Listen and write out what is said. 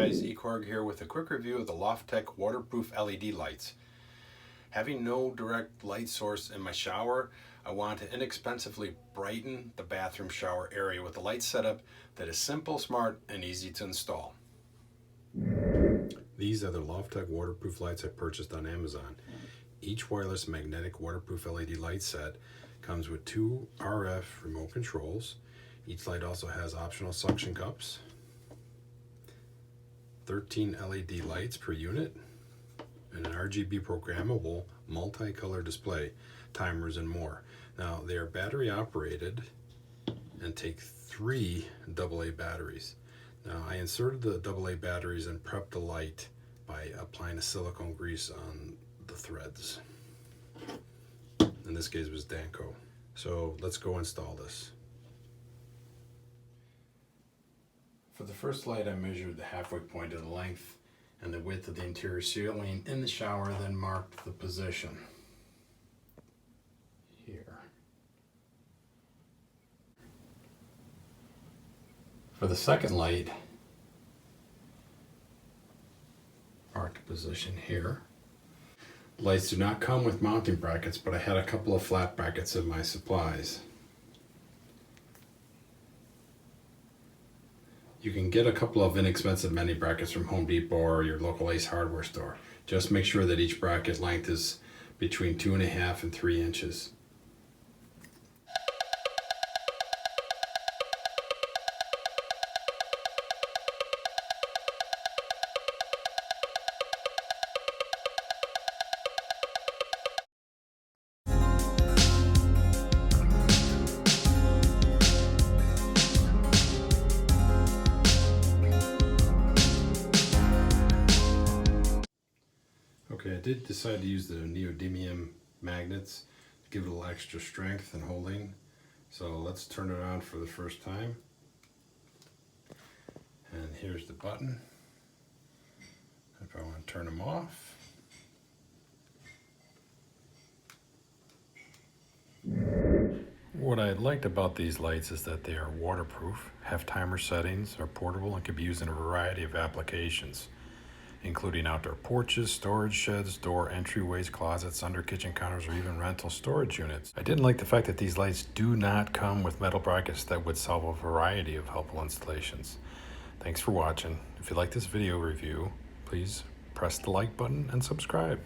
guys, Ecorg here with a quick review of the Loftek waterproof LED lights. Having no direct light source in my shower, I want to inexpensively brighten the bathroom shower area with a light setup that is simple, smart, and easy to install. These are the Loftek waterproof lights I purchased on Amazon. Each wireless magnetic waterproof LED light set comes with 2 RF remote controls. Each light also has optional suction cups, 13 LED lights per unit, and an RGB programmable multicolor display, timers, and more. Now, they are battery operated and take 3 AA batteries. Now, I inserted the AA batteries and prepped the light by applying a silicone grease on the threads. In this case, it was Danco. So let's go install this. For the first light, I measured the halfway point of the length and the width of the interior ceiling in the shower, then marked the position here. For the second light, marked position here. Lights do not come with mounting brackets, but I had a couple of flat brackets in my supplies. You can get a couple of inexpensive mending brackets from Home Depot or your local Ace hardware store. Just make sure that each bracket length is between 2.5 and 3 inches. Okay, I did decide to use the neodymium magnets to give it a little extra strength and holding. So let's turn it on for the first time. And here's the button. If I want to turn them off. What I liked about these lights is that they are waterproof, have timer settings, are portable, and can be used in a variety of applications, including outdoor porches, storage sheds, door entryways, closets, under kitchen counters, or even rental storage units. I didn't like the fact that these lights do not come with metal brackets that would solve a variety of helpful installations. Thanks for watching. If you like this video review, please press the like button and subscribe.